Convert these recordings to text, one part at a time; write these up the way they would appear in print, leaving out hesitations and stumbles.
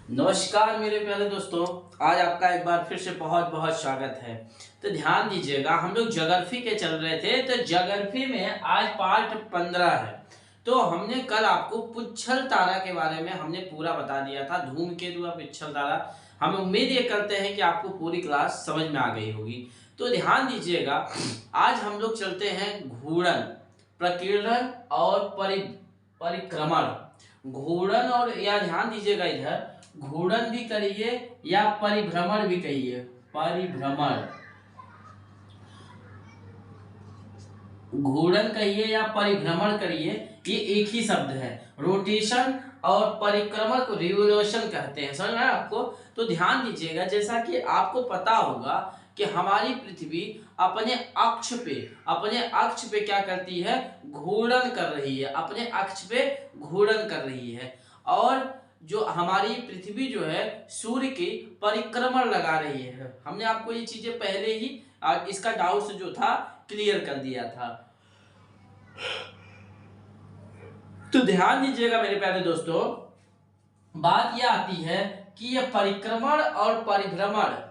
नमस्कार मेरे प्यारे दोस्तों। आज आपका एक बार फिर से बहुत बहुत स्वागत है। तो ध्यान दीजिएगा, हम लोग ज्योग्राफी के चल रहे थे, तो ज्योग्राफी में आज पार्ट 15 है। तो हमने कल आपको पुच्छल तारा के बारे में हमने पूरा बता दिया था, धूमकेतु या पुच्छल तारा। हम उम्मीद ये करते हैं कि आपको पूरी क्लास समझ में आ गई होगी। तो ध्यान दीजिएगा, आज हम लोग चलते हैं घूर्णन, प्रकीर्णन और परिक्रमण। घूर्णन और या ध्यान दीजिएगा, इधर घूर्णन भी करिए या परिभ्रमण भी कहिए। परिभ्रमण, घूर्णन कहिए या परिभ्रमण करिए, ये एक ही शब्द है। रोटेशन और परिक्रमण को रिवोल्यूशन कहते हैं, समझ में आया आपको। तो ध्यान दीजिएगा, जैसा कि आपको पता होगा कि हमारी पृथ्वी अपने अक्ष पे क्या करती है, घूर्णन कर रही है, अपने अक्ष पे घूर्णन कर रही है। और जो हमारी पृथ्वी जो है सूर्य की परिक्रमण लगा रही है। हमने आपको ये चीजें पहले ही इसका डाउट जो था क्लियर कर दिया था। तो ध्यान दीजिएगा मेरे प्यारे दोस्तों, बात यह आती है कि यह परिक्रमण और परिभ्रमण,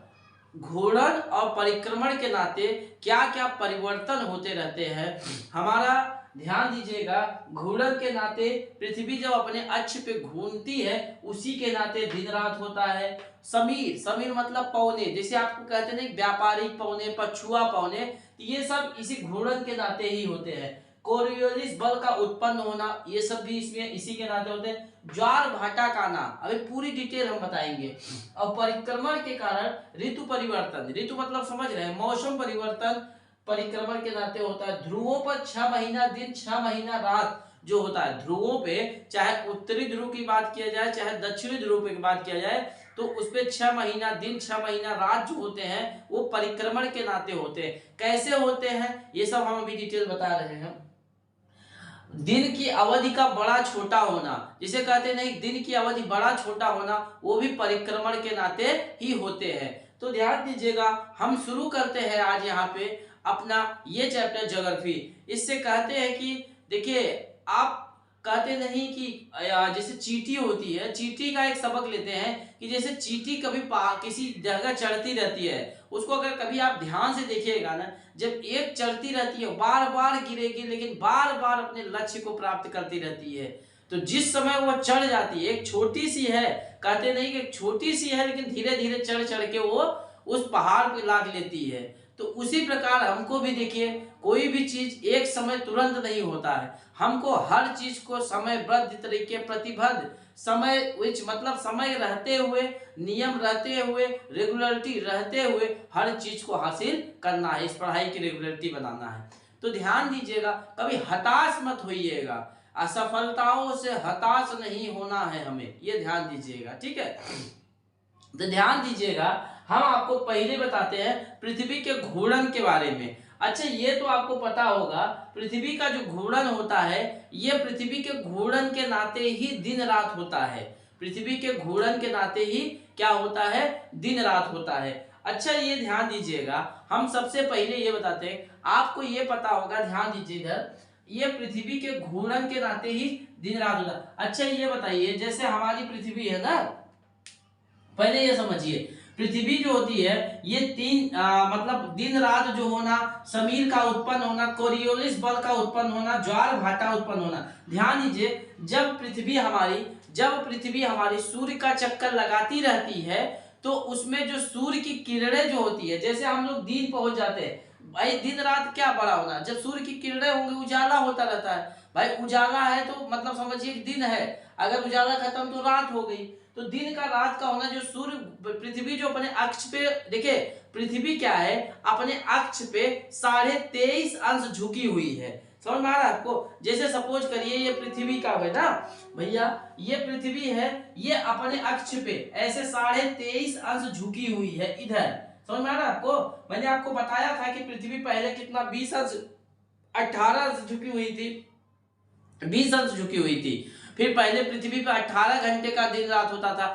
घूर्णन और परिक्रमण के नाते क्या क्या परिवर्तन होते रहते हैं हमारा। ध्यान दीजिएगा, घूर्णन के नाते पृथ्वी जब अपने अक्ष पे घूमती है, उसी के नाते दिन रात होता है। समीर मतलब पौने, जैसे आपको कहते हैं व्यापारिक पौने, पछुआ पौने, ये सब इसी घूर्णन के नाते ही होते हैं। कोरियोलिस बल का उत्पन्न होना, ये सब भी इसमें इसी के नाते होते हैं। ज्वार भाटा का आना, अभी पूरी डिटेल हम बताएंगे। और परिक्रमण के कारण ऋतु परिवर्तन, ऋतु मतलब समझ रहे हैं, मौसम परिवर्तन परिक्रमण के नाते होता है। ध्रुवों पर 6 महीना दिन 6 महीना रात जो होता है, ध्रुवों पे चाहे उत्तरी ध्रुव की बात किया जाए चाहे दक्षिणी ध्रुव की बात किया जाए, तो उस पे 6 महीना दिन 6 महीना रात जो होते हैं वो परिक्रमण के नाते होते हैं। कैसे होते हैं ये सब हम अभी डिटेल बता रहे हैं। दिन की अवधि का बड़ा छोटा होना, जिसे कहते नहीं दिन की अवधि बड़ा छोटा होना, वो भी परिक्रमण के नाते ही होते हैं। तो ध्यान दीजिएगा, हम शुरू करते हैं आज यहाँ पे अपना ये चैप्टर ज्योग्राफी। इससे कहते हैं कि देखिए, आप कहते नहीं कि जैसे चींटी होती है, चींटी का एक सबक लेते हैं कि जैसे चींटी कभी किसी जगह चढ़ती रहती है, उसको अगर कभी आप ध्यान से देखिएगा ना, जब एक चढ़ती रहती है बार बार गिरेगी लेकिन बार बार अपने लक्ष्य को प्राप्त करती रहती है। तो जिस समय वो चढ़ जाती है, एक छोटी सी है, कहते नहीं कि छोटी सी है लेकिन धीरे धीरे चढ़ चढ़ के वो उस पहाड़ पे लाद लेती है। तो उसी प्रकार हमको भी देखिए, कोई भी चीज एक समय तुरंत नहीं होता है। हमको हर चीज को समयबद्ध तरीके, प्रतिबद्ध समय, विच मतलब समय रहते हुए, नियम रहते हुए, रेगुलरिटी रहते हुए हर चीज को हासिल करना है। इस पढ़ाई की रेगुलरिटी बनाना है। तो ध्यान दीजिएगा, कभी हताश मत होइएगा, असफलताओं से हताश नहीं होना है हमें, ये ध्यान दीजिएगा, ठीक है। तो ध्यान दीजिएगा, हम आपको पहले बताते हैं पृथ्वी के घूर्णन के बारे में। अच्छा, ये तो आपको पता होगा, पृथ्वी का जो घूर्णन होता है, ये पृथ्वी के घूर्णन के नाते ही दिन रात होता है। पृथ्वी के घूर्णन के नाते ही क्या होता है, दिन रात होता है। अच्छा, ये ध्यान दीजिएगा, हम सबसे पहले ये बताते हैं, आपको ये पता होगा, ध्यान दीजिएगा, ये पृथ्वी के घूर्णन के नाते ही दिन रात होता है। अच्छा, ये बताइए, जैसे हमारी पृथ्वी है ना, पहले ये समझिए, पृथ्वी जो होती है ये तीन मतलब दिन रात जो होना, समीर का उत्पन्न होना, कोरियोलिस बल का उत्पन्न होना, ज्वार भाटा उत्पन्न होना। ध्यान दीजिए, जब पृथ्वी हमारी सूर्य का चक्कर लगाती रहती है, तो उसमें जो सूर्य की किरणें जो होती है, जैसे हम लोग दिन पहुंच जाते हैं भाई, दिन रात क्या बड़ा होना, जब सूर्य की किरणें होंगी उजाला होता रहता है भाई। उजाला है तो मतलब समझिए दिन है, अगर उजाला खत्म तो रात हो गई। तो दिन का रात का होना, जो सूर्य, पृथ्वी जो अपने अक्ष पे, देखिए पृथ्वी क्या है, अपने अक्ष पे 23.5 अंश झुकी हुई है। समझ में आ रहा है आपको। जैसे सपोज करिए ये पृथ्वी का है ना भैया, ये पृथ्वी है, ये अपने अक्ष पे ऐसे 23.5 अंश झुकी हुई है इधर। समझ में आ रहा है आपको। मैंने आपको बताया था कि पृथ्वी पहले कितना 20 अंश 18 अंश झुकी हुई थी, 20 अंश झुकी हुई थी। फिर पहले पृथ्वी पे 18 घंटे का दिन रात होता था,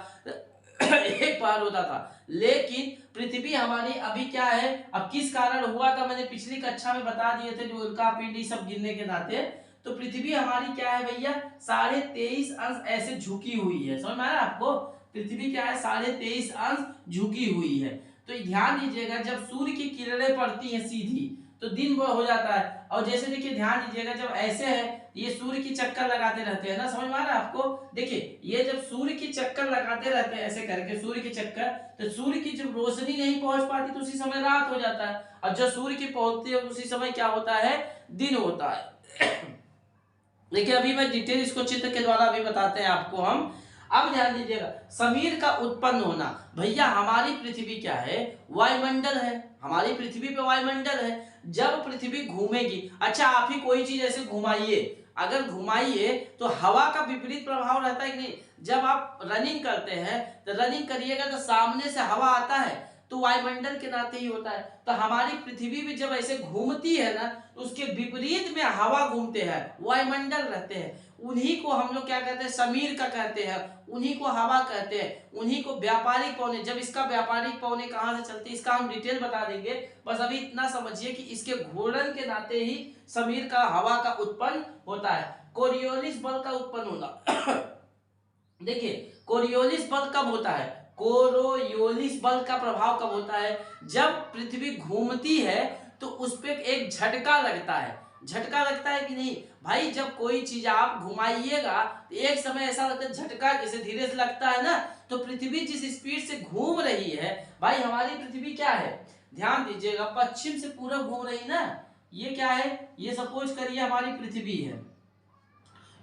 एक बार होता था। लेकिन पृथ्वी हमारी अभी क्या है, अब किस कारण हुआ था मैंने पिछली कक्षा में बता दिए थे, जो उल्का पिंडी सब गिरने के नाते। तो पृथ्वी हमारी क्या है भैया, 23.5 अंश ऐसे झुकी हुई है। समझ में आ रहा है आपको। पृथ्वी क्या है 23.5 झुकी हुई है। तो ध्यान दीजिएगा, जब सूर्य की किरणें पड़ती हैं सीधी तो दिन वो हो जाता है। और जैसे देखिए ध्यान दीजिएगा, जब ऐसे है ये सूर्य की चक्कर लगाते रहते हैं ना, समझ में आ रहा है आपको। देखिए ये जब सूर्य की चक्कर लगाते रहते हैं ऐसे करके सूर्य की चक्कर, तो सूर्य की जब रोशनी नहीं पहुंच पाती तो उसी समय रात हो जाता है, और जब सूर्य की पहुंचती है उसी समय क्या होता है, दिन होता है। देखिए अभी मैं डिटेल इसको चित्र के द्वारा अभी बताते हैं आपको हम। अब ध्यान दीजिएगा, समीर का उत्पन्न होना। भैया हमारी पृथ्वी क्या है, वायुमंडल है, हमारी पृथ्वी पे वायुमंडल है। जब पृथ्वी घूमेगी, अच्छा आप ही कोई चीज ऐसे घुमाइए, अगर घुमाइए तो हवा का विपरीत प्रभाव रहता है कि नहीं। जब आप रनिंग करते हैं तो रनिंग करिएगा तो सामने से हवा आता है, तो वायुमंडल के नाते ही होता है। तो हमारी पृथ्वी भी जब ऐसे घूमती है ना, तो उसके विपरीत में हवा घूमते हैं, वायुमंडल रहते हैं, उन्हीं को हम लोग क्या कहते हैं, समीर का कहते हैं, उन्हीं को हवा कहते हैं, उन्हीं को व्यापारिक पौने। जब इसका व्यापारिक पौने कहाँ से चलती है इसका हम डिटेल बता देंगे, बस अभी इतना समझिए कि इसके घूर्णन के नाते ही समीर का हवा का उत्पन्न होता है। कोरियोलिस बल का उत्पन्न होना। देखिए कोरियोलिस बल कब होता है, कोरियोलिस बल का प्रभाव कब होता है, जब पृथ्वी घूमती है तो उस पर एक झटका लगता है। झटका लगता है कि नहीं भाई, जब कोई चीज आप घुमाइएगा तो एक समय ऐसा लगता है झटका जैसे धीरे से लगता है ना, तो पृथ्वी जिस स्पीड से घूम रही है, भाई हमारी पृथ्वी क्या है, ध्यान दीजिएगा, पश्चिम से पूरब घूम रही ना। ये क्या है, ये सपोज करिए हमारी पृथ्वी है,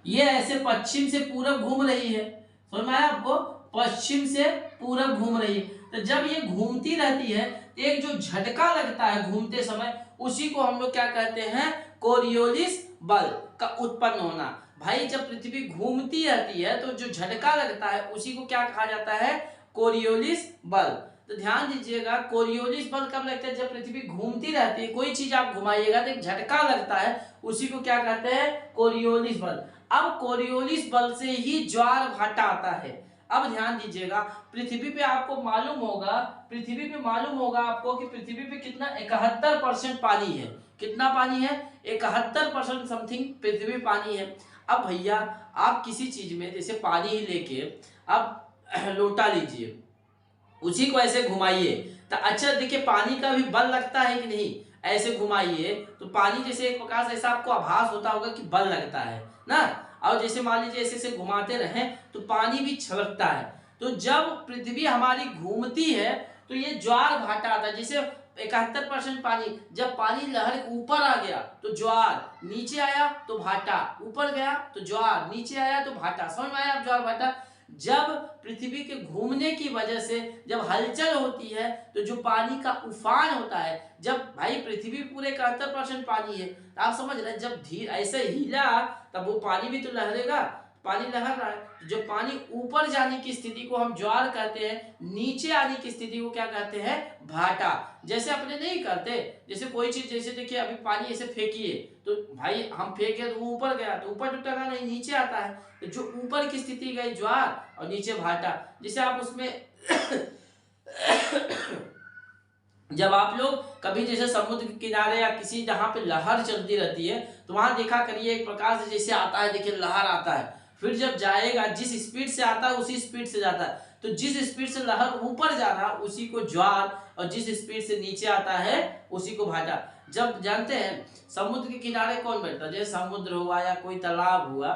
ये ऐसे पश्चिम से पूरब घूम रही है, समझ में आया आपको, पश्चिम से पूरब घूम रही है। तो जब ये घूमती रहती है तो एक जो झटका लगता है घूमते समय, उसी को हम लोग क्या कहते हैं, कोरियोलिस बल का उत्पन्न होना। भाई जब पृथ्वी घूमती रहती है तो जो झटका लगता है उसी को क्या कहा जाता है, कोरियोलिस बल। तो ध्यान दीजिएगा, कोरियोलिस बल कब लगता है, जब पृथ्वी घूमती रहती है, कोई चीज आप घुमाइएगा तो एक झटका लगता है, उसी को क्या कहते हैं, कोरियोलिस बल। अब कोरियोलिस बल से ही ज्वार भाटा आता है। अब ध्यान दीजिएगा, पृथ्वी पे आपको मालूम होगा, पृथ्वी पे मालूम होगा आपको कि पृथ्वी पे कितना 71% पानी है। कितना पानी है, 71% समथिंग पृथ्वी पानी है। अब भैया आप किसी चीज में जैसे पानी ही लेके आप लोटा लीजिए, उसी को ऐसे घुमाइए तो अच्छा देखिए पानी का भी बल लगता है कि नहीं, ऐसे घुमाइए तो पानी जैसे एक प्रकार से ऐसा आपको आभास होता होगा कि बल लगता है ना। और जैसे मान लीजिए ऐसे ऐसे घुमाते रहें तो पानी भी छलकता है। तो जब पृथ्वी हमारी घूमती है तो ये ज्वार भाटा आता है। जैसे 71% पानी, जब पानी लहर ऊपर आ गया तो ज्वार, नीचे आया तो भाटा, ऊपर गया तो ज्वार, नीचे आया तो भाटा। समझ में आया आप, ज्वार भाटा। जब पृथ्वी के घूमने की वजह से जब हलचल होती है तो जो पानी का उफान होता है, जब भाई पृथ्वी पूरे 71% पानी है, तो आप समझ रहे हैं जब धीरे ऐसे हिला तब वो पानी भी तो लहरेगा, पानी लहर रहा है। जो पानी ऊपर जाने की स्थिति को हम ज्वार कहते हैं, नीचे आने की स्थिति को क्या कहते हैं, भाटा। जैसे अपने नहीं करते, जैसे कोई चीज, जैसे देखिए अभी पानी ऐसे फेंकिए तो भाई हम फेंके तो ऊपर गया तो ऊपर तो टका नहीं, नीचे आता है। तो जो ऊपर की स्थिति गई ज्वार और नीचे भाटा। जैसे आप उसमें जब आप लोग कभी जैसे समुद्र के किनारे या किसी जहां पे लहर चलती रहती है तो वहां देखा करिए एक प्रकार से जैसे आता है, देखिए लहर आता है, फिर जब जाएगा जिस स्पीड से आता है उसी स्पीड से जाता है। तो जिस स्पीड से लहर ऊपर जा रहा उसी को ज्वार, और जिस स्पीड से नीचे आता है उसी को भाटा। जब जानते हैं समुद्र के किनारे कौन बैठता है, जैसे समुद्र हुआ या कोई तालाब हुआ,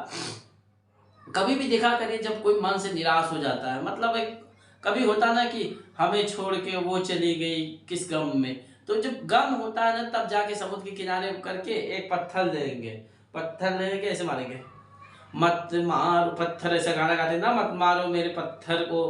कभी भी देखा करिए जब कोई मन से निराश हो जाता है, मतलब एक कभी होता ना कि हमें छोड़ के वो चली गई किस गम में, तो जब गम होता है ना तब जाके समुद्र के किनारे करके एक पत्थर लेंगे, पत्थर लेके ऐसे मारेंगे, मत मारो पत्थर, ऐसा गाना गाते हैं ना, मत मारो मेरे पत्थर को,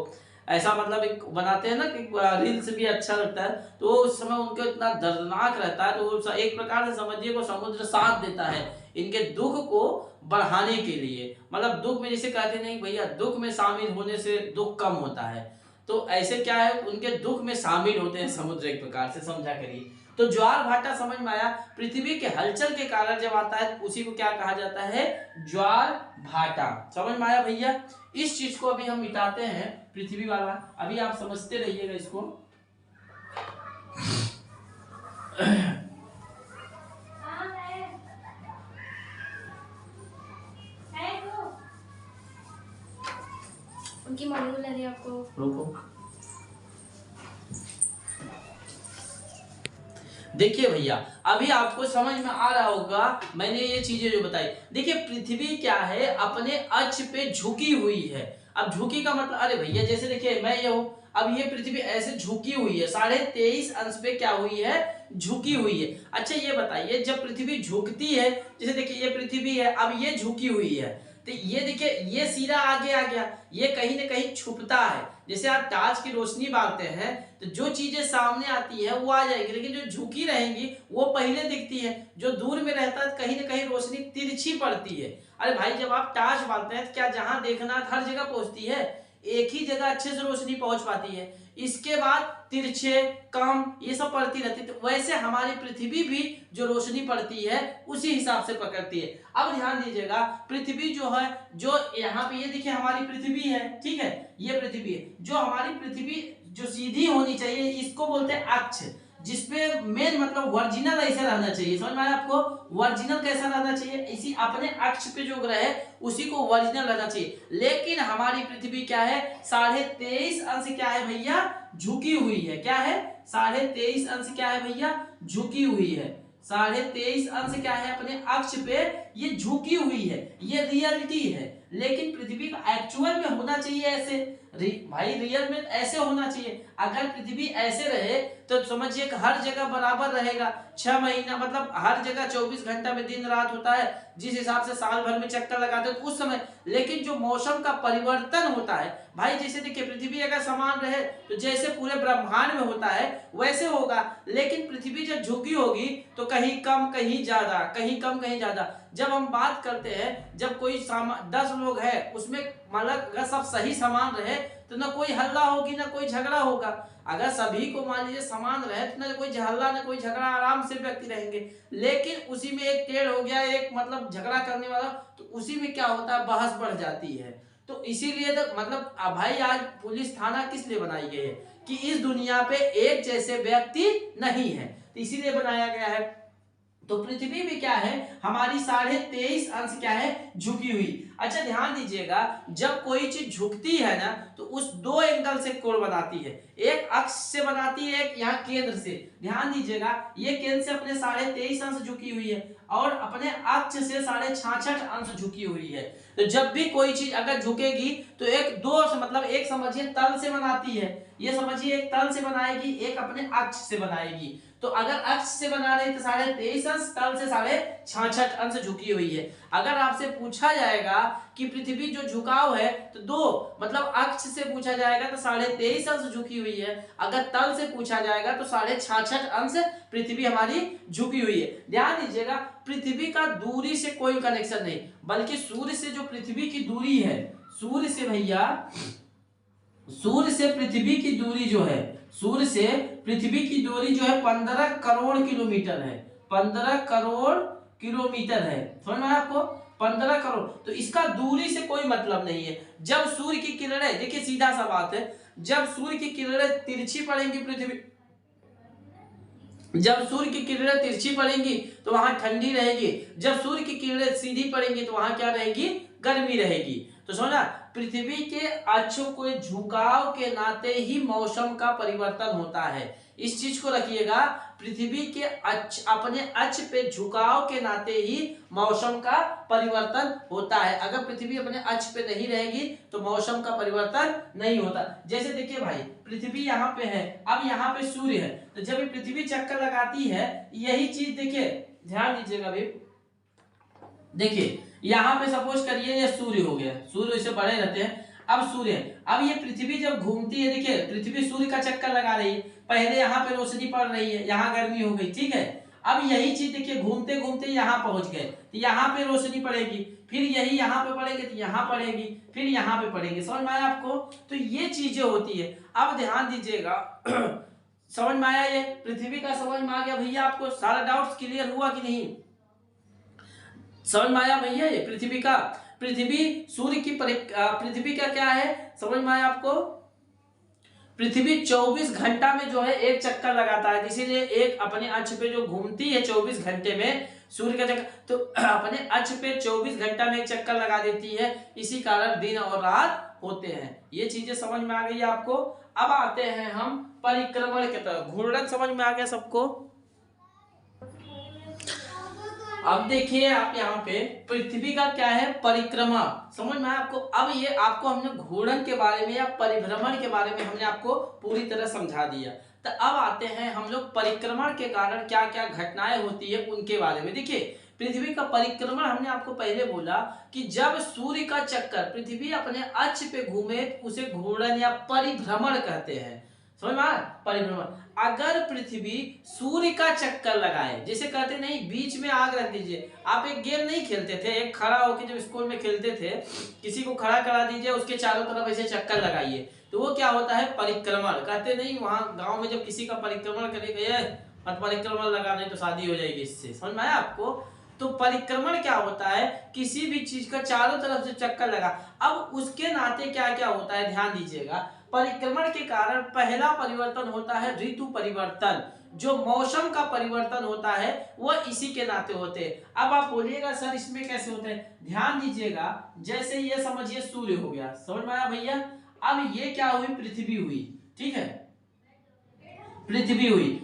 ऐसा मतलब एक बनाते हैं ना कि रील्स भी अच्छा लगता है। तो उस समय उनको इतना दर्दनाक रहता है, तो एक प्रकार से समझिए को समुद्र साथ देता है इनके दुख को बढ़ाने के लिए। मतलब दुख में जैसे कहते नहीं भैया, दुख में शामिल होने से दुख कम होता है, तो ऐसे क्या है उनके दुख में शामिल होते हैं समुद्र, एक प्रकार से समझा करिए। तो ज्वार भाटा समझ में आया, पृथ्वी के हलचल के कारण जब आता है उसी को क्या कहा जाता है, ज्वार भाटा। समझ में आया भैया। इस चीज को अभी हम मिटाते हैं पृथ्वी वाला, अभी आप समझते रहिएगा इसको। उनकी मॉड्यूल है आपको। रुको, देखिए भैया, अभी आपको समझ में आ रहा होगा मैंने ये चीजें जो बताई। देखिए पृथ्वी क्या है, अपने अक्ष पे झुकी हुई है। अब झुकी का मतलब, अरे भैया जैसे देखिए मैं ये हूं, अब ये पृथ्वी ऐसे झुकी हुई है, 23.5 अंश पे क्या हुई है, झुकी हुई है। अच्छा ये बताइए, जब पृथ्वी झुकती है, जैसे देखिए ये पृथ्वी है, अब ये झुकी हुई है, तो ये देखिए ये सिरा आगे आ गया, ये कहीं ना कहीं छुपता है। जैसे आप टार्च की रोशनी मारते हैं तो जो चीजें सामने आती है वो आ जाएगी, लेकिन जो झुकी रहेंगी वो पहले दिखती है, जो दूर में रहता है कहीं ना कहीं रोशनी तिरछी पड़ती है। अरे भाई जब आप टार्च मारते हैं तो क्या जहां देखना है हर जगह पहुंचती है, एक ही जगह अच्छे से रोशनी पहुंच पाती है, इसके बाद तिरछे कम ये सब पड़ती रहती है। तो वैसे हमारी पृथ्वी भी जो रोशनी पड़ती है उसी हिसाब से पकड़ती है। अब ध्यान दीजिएगा, पृथ्वी जो है, जो यहाँ पे ये देखिए हमारी पृथ्वी है, ठीक है, ये पृथ्वी है, जो हमारी पृथ्वी जो सीधी होनी चाहिए इसको बोलते हैं अक्ष, जिसपे मेन मतलब वर्जिनल ऐसे रहना चाहिए। समझ में आया आपको, वर्जिनल कैसा रहना चाहिए, इसी अपने अक्ष पे जो ग्रह है उसी को वर्जिनल रहना चाहिए। लेकिन हमारी पृथ्वी क्या है, 23.5 अंश क्या है भैया, झुकी हुई है। क्या है, 23.5 अंश क्या है भैया, झुकी हुई है। 23.5 अंश क्या है, अपने अक्ष पे ये झुकी हुई है, ये रियलिटी है। लेकिन पृथ्वी का एक्चुअल में होना चाहिए ऐसे, भाई रियल में ऐसे होना चाहिए। अगर पृथ्वी ऐसे रहे तो समझिए कि हर जगह बराबर रहेगा, 6 महीना मतलब हर जगह 24 घंटा में दिन रात होता है, जिस हिसाब से साल भर में चक्कर लगाते हैं उस समय। लेकिन जो मौसम का परिवर्तन होता है भाई, जैसे देखिए पृथ्वी अगर समान रहे तो जैसे पूरे ब्रह्मांड में होता है वैसे होगा, लेकिन पृथ्वी जब झुकी होगी तो कहीं कम कहीं ज्यादा, कहीं कम कहीं ज्यादा। जब हम बात करते हैं, जब कोई 10 लोग है उसमें मतलब अगर सब सही समान रहे तो ना कोई हल्ला होगी ना कोई झगड़ा होगा। अगर सभी को मान लीजिए समान रहे तो ना कोई हल्ला ना कोई झगड़ा, आराम से व्यक्ति रहेंगे। लेकिन उसी में एक टेढ़ हो गया, एक मतलब झगड़ा करने वाला, तो उसी में क्या होता है, बहस बढ़ जाती है। तो इसीलिए तो मतलब भाई आज पुलिस थाना किस लिए बनाई गई है, कि इस दुनिया पे एक जैसे व्यक्ति नहीं है, तो इसीलिए बनाया गया है। तो पृथ्वी भी क्या है, हमारी 23.5 अंश क्या है, झुकी हुई। अच्छा ध्यान दीजिएगा, जब कोई चीज झुकती है ना तो उस 2 एंगल से कोण बनाती है, एक अक्ष से बनाती है, एक यहाँ केंद्र से। ध्यान दीजिएगा, ये केंद्र से अपने 23.5 अंश झुकी हुई है और अपने अक्ष से 66.5 अंश झुकी हुई है। तो जब भी कोई चीज अगर झुकेगी तो एक दो मतलब एक समझिए तल से बनाती है, ये समझिए एक तल से बनाएगी, एक अपने अक्ष से बनाएगी। तो अगर अक्ष से बना रही तो 23.5 अंश, तल से 66.5 अंश झुकी हुई है। अगर आपसे पूछा जाएगा कि पृथ्वी जो झुकाव है तो 2 मतलब अक्ष से पूछा जाएगा तो 23.5 अंश झुकी हुई है, अगर तल से पूछा जाएगा तो 66.5 अंश पृथ्वी हमारी झुकी हुई है। ध्यान दीजिएगा, पृथ्वी का दूरी से कोई कनेक्शन नहीं, बल्कि सूर्य से जो पृथ्वी की दूरी है, सूर्य से भैया, सूर्य से पृथ्वी की दूरी जो है, सूर्य से पृथ्वी की दूरी जो है 15 करोड़ किलोमीटर है, 15 करोड़ किलोमीटर है। समझ में आया आपको, 15 करोड़। तो इसका दूरी से कोई मतलब नहीं है। जब सूर्य की किरणें, देखिए सीधा सा बात है, जब सूर्य की किरणें तिरछी पड़ेंगी पृथ्वी, जब सूर्य की किरणें तिरछी पड़ेंगी तो वहां ठंडी रहेगी, जब सूर्य की किरणें सीधी पड़ेंगी तो वहां क्या रहेगी, गर्मी रहेगी। तो समझा, पृथ्वी के अक्षों को झुकाव के नाते ही मौसम का परिवर्तन होता है। इस चीज को रखिएगा, पृथ्वी के अपने अक्ष पे झुकाव के नाते ही मौसम का परिवर्तन होता है। अगर पृथ्वी अपने अक्ष पे नहीं रहेगी तो मौसम का परिवर्तन नहीं होता। जैसे देखिए भाई, पृथ्वी यहाँ पे है, अब यहाँ पे सूर्य है, तो जब पृथ्वी चक्कर लगाती है, यही चीज देखिए, ध्यान दीजिएगा भाई, देखिए यहाँ पे सपोज करिए ये सूर्य हो गया, सूर्य इसे बड़े रहते हैं, अब सूर्य है, अब ये पृथ्वी जब घूमती है, देखिए पृथ्वी सूर्य का चक्कर लगा रही है, पहले यहाँ पे रोशनी पड़ रही है, यहाँ गर्मी हो गई, ठीक है। अब यही चीज देखिए घूमते घूमते यहाँ पहुंच गए, तो यहाँ पे रोशनी पड़ेगी, फिर यही यहाँ पे पड़ेगी तो यहाँ पड़ेगी, फिर यहाँ पे पड़ेगी। समझ में आया आपको, तो ये चीजें होती है। अब ध्यान दीजिएगा समझ में आया, ये पृथ्वी का समझ में आ गया भैया, आपको सारा डाउट्स क्लियर हुआ कि नहीं, समझ में आया भैया। ये पृथ्वी का, पृथ्वी सूर्य की पृथ्वी का क्या है, समझ में आया आपको, पृथ्वी 24 घंटा में जो है एक चक्कर लगाता है, इसीलिए एक अपने अक्ष पे जो घूमती है 24 घंटे में सूर्य का चक्कर, तो अपने अक्ष पे 24 घंटा में एक चक्कर लगा देती है, इसी कारण दिन और रात होते हैं। ये चीजें समझ में आ गई आपको। अब आते हैं हम परिक्रमण की तरफ। घूर्णन समझ में आ गया सबको। अब देखिए आप यहाँ पे पृथ्वी का क्या है, परिक्रमा समझ में आया आपको। अब ये आपको हमने घूर्णन के बारे में या परिभ्रमण के बारे में हमने आपको पूरी तरह समझा दिया। तो अब आते हैं हम लोग परिक्रमण के कारण क्या क्या घटनाएं होती है उनके बारे में। देखिए पृथ्वी का परिक्रमण हमने आपको पहले बोला कि जब सूर्य का चक्कर पृथ्वी अपने अक्ष पे घूमे उसे घूर्णन या परिभ्रमण कहते हैं। समझ में आया, परिभ्रमण। अगर पृथ्वी सूर्य का चक्कर लगाए, जैसे कहते नहीं बीच में आग रख दीजिए। आप एक गेम नहीं खेलते थे, एक खड़ा होकर जब स्कूल में खेलते थे, किसी को खड़ा करा दीजिए, उसके चारों तरफ ऐसे चक्कर लगाइए, तो वो क्या होता है, परिक्रमण। कहते नहीं वहां गांव में जब किसी का परिक्रमण करेगा, मत परिक्रमण लगा दे तो शादी हो जाएगी इससे। समझ में आया आपको। तो परिक्रमण क्या होता है, किसी भी चीज का चारों तरफ से चक्कर लगा। अब उसके नाते क्या क्या होता है ध्यान दीजिएगा। परिक्रमण के कारण पहला परिवर्तन होता है ऋतु परिवर्तन। जो मौसम का परिवर्तन होता है वो इसी के नाते होते हैं। अब आप बोलिएगा सर इसमें कैसे होते हैं, ध्यान दीजिएगा। जैसे ये समझिए सूर्य हो गया, समझ में आया भैया। अब ये क्या हुई, पृथ्वी हुई, ठीक है, पृथ्वी हुई।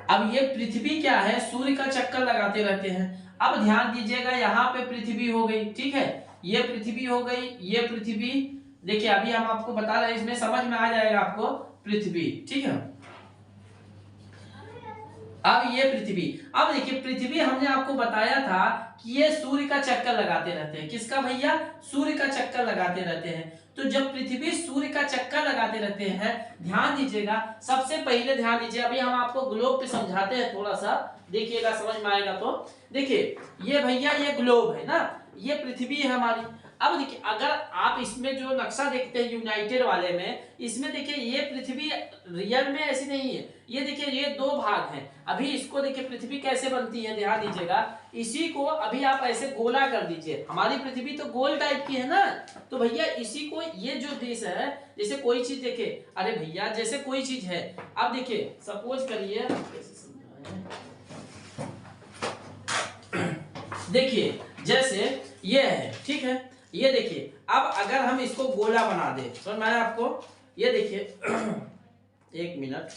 अब ये पृथ्वी क्या है, सूर्य का चक्कर लगाते रहते हैं। अब ध्यान दीजिएगा यहाँ पे पृथ्वी हो गई, ठीक है, ये पृथ्वी हो गई, ये पृथ्वी। देखिए अभी हम आपको बता रहे हैं, इसमें समझ में आ जाएगा आपको पृथ्वी, ठीक है। अब ये पृथ्वी, अब देखिए पृथ्वी हमने आपको बताया था कि ये सूर्य का चक्कर लगाते रहते हैं। किसका भैया, सूर्य का चक्कर लगाते रहते हैं। तो जब पृथ्वी सूर्य का चक्कर लगाते रहते हैं, ध्यान दीजिएगा, सबसे पहले ध्यान दीजिए, अभी हम आपको ग्लोब पे समझाते हैं, थोड़ा सा देखिएगा समझ में आएगा। तो देखिए ये भैया ये ग्लोब है ना, ये पृथ्वी है हमारी। अब देखिए अगर आप इसमें जो नक्शा देखते हैं यूनाइटेड वाले में, इसमें देखिए ये पृथ्वी रियल में ऐसी नहीं है। ये देखिए ये दो भाग हैं। अभी इसको देखिए पृथ्वी कैसे बनती है, ध्यान दीजिएगा। इसी को अभी आप ऐसे गोला कर दीजिए, हमारी पृथ्वी तो गोल टाइप की है ना। तो भैया इसी को, ये जो देश है, जैसे कोई चीज देखे, अरे भैया जैसे कोई चीज है, अब देखिए सपोज करिए, देखिए जैसे ये है, ठीक है, ये देखिए। अब अगर हम इसको गोला बना दे, समझ में आया आपको। ये देखिए एक मिनट,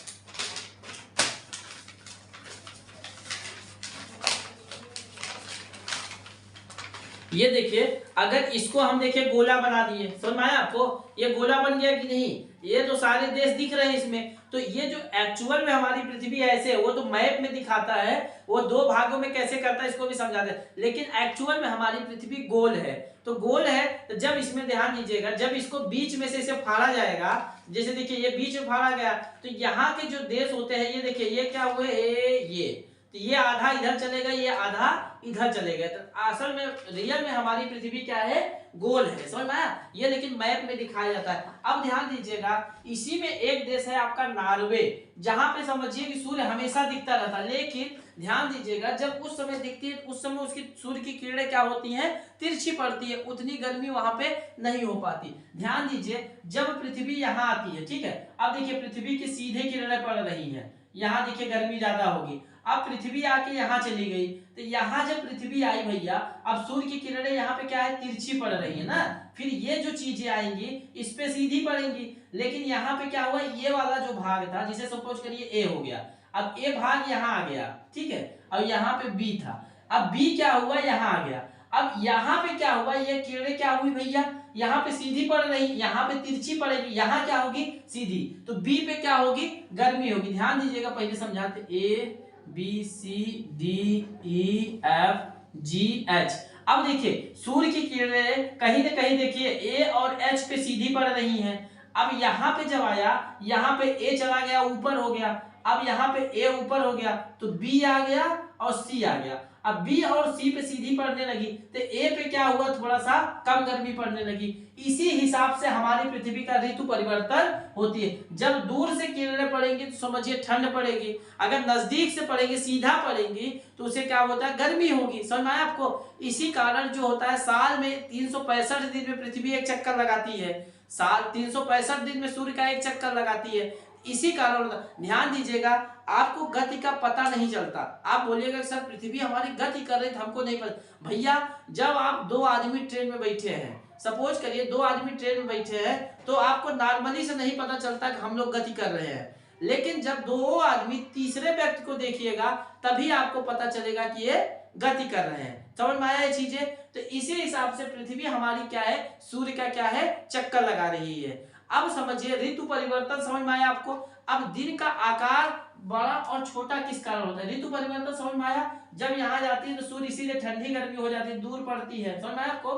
ये देखिए अगर इसको हम देखिए गोला बना दिए, समझ में आया आपको। ये गोला बन गया कि नहीं, ये तो सारे देश दिख रहे हैं इसमें। तो ये जो एक्चुअल में हमारी पृथ्वी ऐसे है, वो तो मैप में दिखाता है, वो दो भागों में कैसे करता है इसको भी समझाते हैं। लेकिन एक्चुअल में हमारी पृथ्वी गोल है। तो गोल है, तो जब इसमें ध्यान दीजिएगा, जब इसको बीच में से इसे फाड़ा जाएगा, जैसे देखिए ये बीच में फाड़ा गया, तो यहाँ के जो देश होते हैं, ये देखिए ये क्या हुए, ये तो ये आधा इधर चलेगा, ये आधा इधर चलेगा। तो असल में रियल में हमारी पृथ्वी क्या है, गोल है, समझ में आया। ये लेकिन मैप में दिखाया जाता है। अब ध्यान दीजिएगा, इसी में एक देश है आपका नॉर्वे, जहां पे समझिए कि सूर्य हमेशा दिखता रहता है। लेकिन ध्यान दीजिएगा जब उस समय दिखती है, उस समय उसकी सूर्य की किरणें क्या होती हैं, तिरछी पड़ती है, उतनी गर्मी वहां पे नहीं हो पाती। ध्यान दीजिए जब पृथ्वी यहाँ आती है, ठीक है, अब देखिए पृथ्वी की सीधे किरणें पड़ रही है, यहाँ देखिए गर्मी ज्यादा होगी। अब पृथ्वी आके यहाँ चली गई, तो यहाँ जब पृथ्वी आई भैया, अब सूर्य की किरणें यहाँ पे क्या है, तिरछी पड़ रही है ना। फिर ये जो चीजें आएंगी इस पे सीधी पड़ेंगी। लेकिन यहाँ पे क्या हुआ, ये वाला जो भाग था, जिसे सपोज करिए ए हो गया, अब ए भाग यहाँ आ गया, ठीक है, और यहाँ पे बी था, अब बी क्या हुआ, यहाँ आ गया। अब यहाँ पे क्या हुआ, ये किरणें क्या हुई भैया, यहाँ पे सीधी पड़ रही, यहाँ पे तिरछी पड़ेगी, यहाँ क्या होगी, सीधी। तो बी पे क्या होगी, गर्मी होगी। ध्यान दीजिएगा, पहले समझाते, A B C D E F G H. अब देखिए सूर्य की किरणें कहीं न कहीं देखिए ए और एच पे सीधी पड़ रही हैं। अब यहाँ पे जब आया, यहाँ पे ए चला गया, ऊपर हो गया। अब यहाँ पे ए ऊपर हो गया, तो बी आ गया और सी आ गया। अब बी और सी पे सीधी पड़ने लगी, तो ए पे क्या हुआ, थोड़ा सा कम गर्मी पड़ने लगी। इसी हिसाब से हमारी पृथ्वी का ऋतु परिवर्तन होती है। जब दूर से किरणें पड़ेंगी तो समझिए ठंड पड़ेगी, अगर नजदीक से पड़ेंगी, सीधा पड़ेंगी, तो उसे क्या होता है, गर्मी होगी। समझ में आया आपको? इसी कारण जो होता है, साल में 365 दिन में पृथ्वी एक चक्कर लगाती है, साल 365 दिन में सूर्य का एक चक्कर लगाती है। इसी कारण ध्यान दीजिएगा, आपको गति का पता नहीं चलता। आप बोलिएगा सर पृथ्वी हमारी गति कर रही है, हमको नहीं पता। भैया जब आप दो आदमी ट्रेन में बैठे हैं, सपोज करिए दो आदमी ट्रेन में बैठे हैं, तो आपको नॉर्मली से नहीं पता चलता कि हम लोग गति कर रहे हैं। लेकिन जब दो आदमी तीसरे व्यक्ति को देखिएगा, तभी आपको पता चलेगा कि ये गति कर रहे हैं। समझ में आया ये चीजें? तो इसी हिसाब से पृथ्वी हमारी क्या है, सूर्य का क्या है, चक्कर लगा रही है। अब समझिए ऋतु परिवर्तन समझ में आया आपको? अब दिन का आकार बड़ा और छोटा किस कारण होता है? ऋतु परिवर्तन समझ में आया? जब यहाँ जाती है तो सूर्य इसीलिए ठंडी गर्मी हो जाती है, दूर पड़ती है। समझ में आया आपको?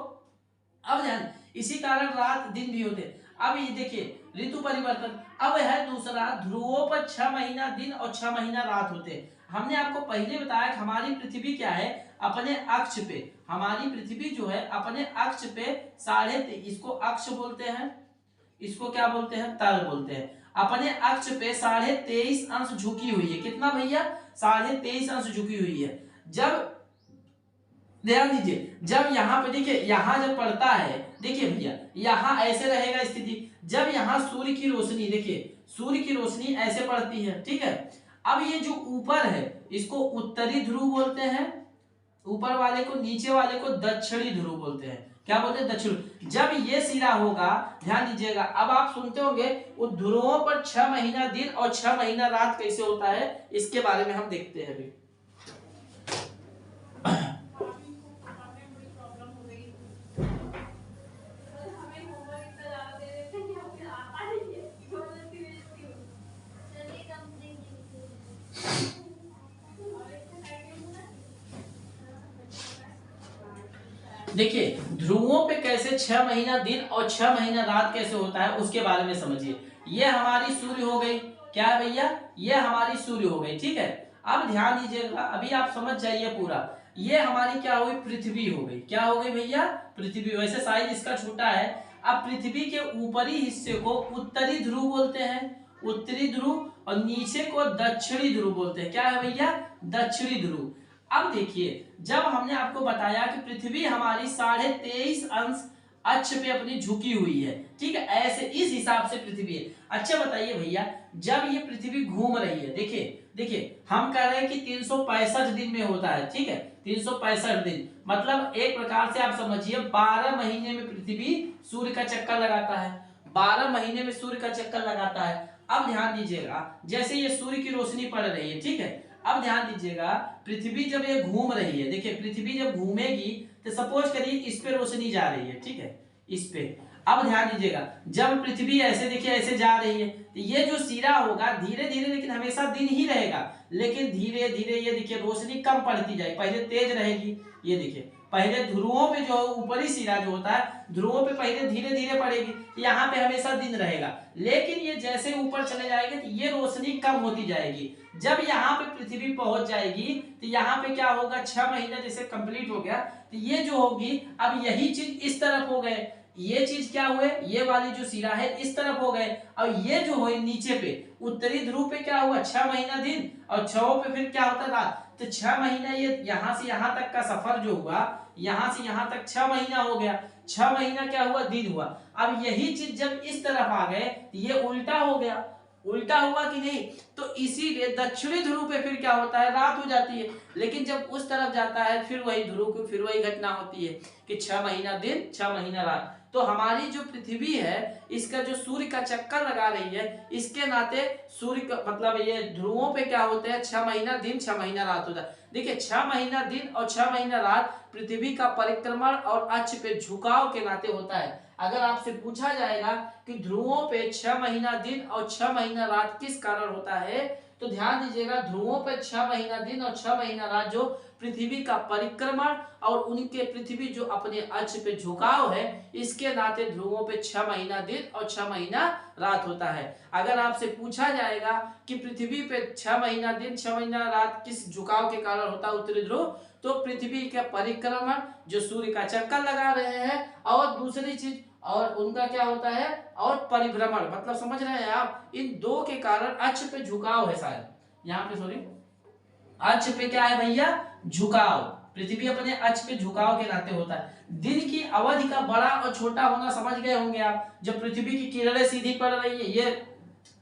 अब ध्यान, इसी कारण रात दिन भी होते हैं। अब ये देखिए ऋतु परिवर्तन। अब है दूसरा, ध्रुवों पर 6 महीना दिन और 6 महीना रात होते हैं। हमने आपको पहले बताया कि हमारी पृथ्वी क्या है, अपने अक्ष पे, हमारी पृथ्वी जो है अपने अक्ष पे 23.5, इसको अक्ष बोलते हैं, इसको क्या बोलते हैं, तल बोलते हैं। अपने अक्ष पे 23.5 अंश झुकी हुई है। कितना भैया? 23.5 अंश झुकी हुई है। जब ध्यान दीजिए, जब यहाँ पे देखिए, यहाँ जब पड़ता है, देखिए भैया यहाँ ऐसे रहेगा स्थिति। जब यहाँ सूर्य की रोशनी, देखिए सूर्य की रोशनी ऐसे पड़ती है, ठीक है। अब ये जो ऊपर है इसको उत्तरी ध्रुव बोलते हैं, ऊपर वाले को, नीचे वाले को दक्षिणी ध्रुव बोलते हैं। क्या बोलते हैं? दक्षिण। जब ये सिरा होगा, ध्यान दीजिएगा, अब आप सुनते होंगे उस ध्रुवों पर 6 महीना दिन और 6 महीना रात कैसे होता है, इसके बारे में हम देखते हैं अभी। देखिए ध्रुवों पे कैसे 6 महीना दिन और 6 महीना रात कैसे होता है, उसके बारे में समझिए। ये हमारी सूर्य हो गई, क्या है भैया, ये हमारी सूर्य हो गई, ठीक है। अब ध्यान दीजिएगा, अभी आप समझ जाइए पूरा। ये हमारी क्या हो गई, पृथ्वी हो गई। क्या हो गई भैया, पृथ्वी। वैसे साइज इसका छोटा है। अब पृथ्वी के ऊपरी हिस्से को उत्तरी ध्रुव बोलते हैं, उत्तरी ध्रुव, और नीचे को दक्षिणी ध्रुव बोलते हैं। क्या है भैया, दक्षिणी ध्रुव। अब देखिए, जब हमने आपको बताया कि पृथ्वी हमारी 23.5 अंश अक्ष पे अपनी झुकी हुई है, ठीक है, ऐसे इस हिसाब से पृथ्वी है। अच्छा बताइए भैया, जब ये पृथ्वी घूम रही है, देखिए देखिए, हम कह रहे हैं कि 365 दिन में होता है, ठीक है, 365 दिन, मतलब एक प्रकार से आप समझिए 12 महीने में पृथ्वी सूर्य का चक्कर लगाता है, 12 महीने में सूर्य का चक्कर लगाता है। अब ध्यान दीजिएगा, जैसे ये सूर्य की रोशनी पड़ रही है, ठीक है। अब ध्यान दीजिएगा, पृथ्वी जब ये घूम रही है, देखिए पृथ्वी जब घूमेगी तो सपोज करिए इस पे रोशनी जा रही है, ठीक है, इस पे। अब ध्यान दीजिएगा, जब पृथ्वी ऐसे, देखिए ऐसे जा रही है, तो ये जो सिरा होगा धीरे धीरे, लेकिन हमेशा दिन ही रहेगा, लेकिन धीरे धीरे ये देखिए रोशनी कम पड़ती जाए, पहले तेज रहेगी, ये देखिए पहले ध्रुवों पे जो ऊपरी सिरा जो होता है, ध्रुवों पे पहले धीरे धीरे पड़ेगी, यहाँ पे हमेशा दिन रहेगा, लेकिन ये जैसे ऊपर चले जाएंगे तो ये रोशनी कम होती जाएगी। जब यहाँ पे पृथ्वी पहुंच जाएगी तो यहाँ पे क्या होगा, 6 महीना जैसे कंप्लीट हो गया, तो ये जो होगी, अब यही चीज इस तरफ हो गए, ये चीज क्या हुए, ये वाली जो सिरा है इस तरफ हो गए, और ये जो हुए नीचे पे उत्तरी ध्रुव पे क्या हुआ, 6 महीना दिन और 6 पे फिर क्या होता रात। तो 6 महीना ये यहाँ से यहाँ तक का सफर जो हुआ, यहाँ से यहाँ तक 6 महीना हो गया, 6 महीना क्या हुआ, दिन हुआ। अब यही चीज जब इस तरफ आ गए, ये उल्टा हो गया, उल्टा हुआ कि नहीं, तो इसीलिए दक्षिणी ध्रुव पे फिर क्या होता है, रात हो जाती है, लेकिन जब उस तरफ जाता है फिर वही ध्रुव की फिर वही घटना होती है कि 6 महीना दिन 6 महीना रात। तो हमारी जो पृथ्वी है, इसका जो सूर्य का चक्कर लगा रही है, इसके नाते सूर्य का मतलब ये ध्रुवों पे क्या होते हैं, 6 महीना दिन 6 महीना रात होता है। देखिए 6 महीना दिन और 6 महीना रात पृथ्वी का परिक्रमण और अक्ष पे झुकाव के नाते होता है। अगर आपसे पूछा जाएगा कि ध्रुवों पे 6 महीना दिन और 6 महीना रात किस कारण होता है, तो ध्यान दीजिएगा, ध्रुवों पे 6 महीना दिन और 6 महीना रात जो पृथ्वी का परिक्रमण और उनके पृथ्वी जो अपने अक्ष पे झुकाव है, इसके नाते ध्रुवों पे 6 महीना दिन और 6 महीना रात होता है। अगर आपसे पूछा जाएगा कि पृथ्वी पे 6 महीना दिन 6 महीना रात किस झुकाव के कारण होता है, उत्तरी ध्रुव, तो पृथ्वी का परिक्रमण जो सूर्य का चक्कर लगा रहे हैं, और दूसरी चीज और उनका क्या होता है, और परिभ्रमण, मतलब समझ रहे हैं आप, इन दो के कारण अक्ष पे झुकाव है शायद, यहाँ पे सॉरी अक्ष पे क्या है भैया, झुकाव। पृथ्वी अपने अक्ष पे झुकाव के नाते होता है। दिन की अवधि का बड़ा और छोटा होना समझ गए होंगे आप, जब पृथ्वी की किरणें सीधी पड़ रही है, ये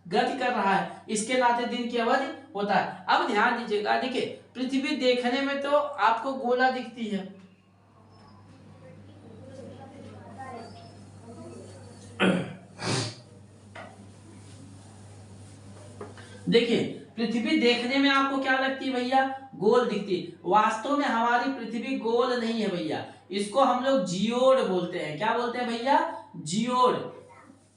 गति कर रहा है, इसके नाते दिन की अवधि होता है। अब ध्यान दीजिएगा, देखिए पृथ्वी देखने में तो आपको गोला दिखती है, देखिए पृथ्वी देखने में आपको क्या लगती है भैया, गोल दिखती है। वास्तव में हमारी पृथ्वी गोल नहीं है भैया, इसको हम लोग जियोड बोलते हैं। क्या बोलते हैं भैया, जियोड।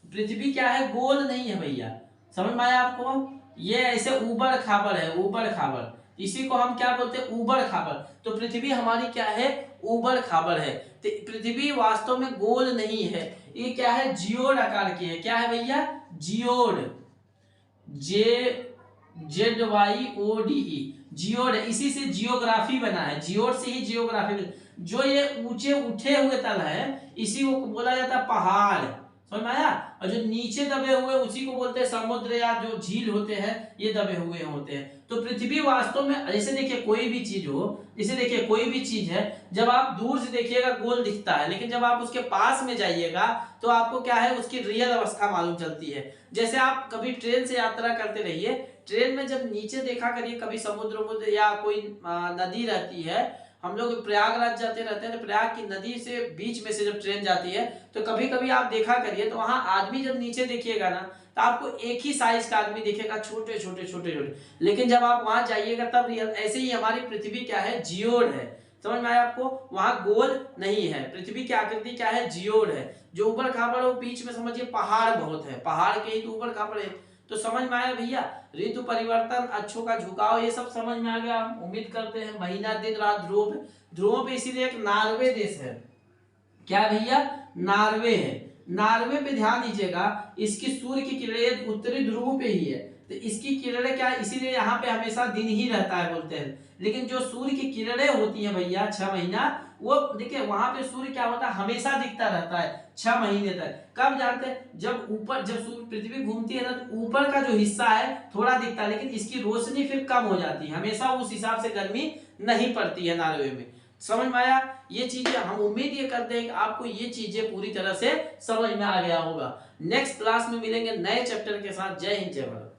पृथ्वी क्या है, गोल नहीं है भैया, समझ में आया आपको। ये ऐसे ऊबड़ खाबड़ है, ऊबड़ खाबड़, इसी को हम क्या बोलते हैं, ऊबड़ खाबड़। तो पृथ्वी हमारी क्या है, ऊबड़ खाबड़ है। तो पृथ्वी वास्तव में गोल नहीं है, ये क्या है, जियोड आकार की है। क्या है भैया, जियोड, ZYODE, जियोड है। इसी से जियोग्राफी बना है, जियोड से ही जियोग्राफी। जो ये ऊंचे उठे हुए तल है, इसी को बोला जाता है पहाड़, समझ में आया। और जो नीचे दबे हुए उसी को बोलते हैं समुद्र, या जो झील होते हैं ये दबे हुए होते हैं। तो पृथ्वी वास्तव में, जैसे देखिए कोई भी चीज हो, जैसे देखिए कोई भी चीज है, जब आप दूर से देखिएगा गोल दिखता है, लेकिन जब आप उसके पास में जाइएगा तो आपको क्या है, उसकी रियल अवस्था मालूम चलती है। जैसे आप कभी ट्रेन से यात्रा करते रहिए, ट्रेन में जब नीचे देखा करिए, कभी समुद्र या कोई नदी रहती है, हम लोग प्रयागराज जाते रहते हैं, तो प्रयाग की नदी से बीच में से जब ट्रेन जाती है, तो कभी कभी आप देखा करिए, तो वहां आदमी जब नीचे देखिएगा ना, तो आपको एक ही साइज का आदमी दिखेगा, छोटे छोटे छोटे छोटे। लेकिन जब आप वहां जाइएगा तब रियल। ऐसे ही हमारी पृथ्वी क्या है, जियोड है, समझ में आया आपको। वहां गोल नहीं है, पृथ्वी की आकृति क्या है, जियोड है। जो ऊबड़ खाबड़ हो, बीच में समझिए पहाड़ बहुत है, पहाड़ के ही तो ऊबड़ खाबड़ है। तो समझ में आया भैया, ऋतु परिवर्तन, अक्षों का झुकाव, ये सब समझ में आ गया। हम उम्मीद करते हैं महीना दिन रात ध्रुव, ध्रुव पे इसीलिए एक नॉर्वे देश है। क्या भैया, नॉर्वे है। नॉर्वे पे ध्यान दीजिएगा, इसकी सूर्य की किरणें उत्तरी ध्रुव पे ही है, तो इसकी किरणें क्या है, इसीलिए यहाँ पे हमेशा दिन ही रहता है बोलते हैं। लेकिन जो सूर्य की किरणें होती है भैया 6 महीना, वो देखिए वहां पे सूर्य क्या होता है, हमेशा दिखता रहता है 6 महीने तक। कब जानते हैं, जब ऊपर, जब सूर्य पृथ्वी घूमती है ना, तो ऊपर का जो हिस्सा है थोड़ा दिखता है, लेकिन इसकी रोशनी फिर कम हो जाती है, हमेशा उस हिसाब से गर्मी नहीं पड़ती है नॉर्वे में। समझ में आया। ये चीजें हम उम्मीद ये करते हैं कि आपको ये चीजें पूरी तरह से समझ में आ गया होगा। नेक्स्ट क्लास में मिलेंगे नए चैप्टर के साथ। जय हिंद, जय भारत।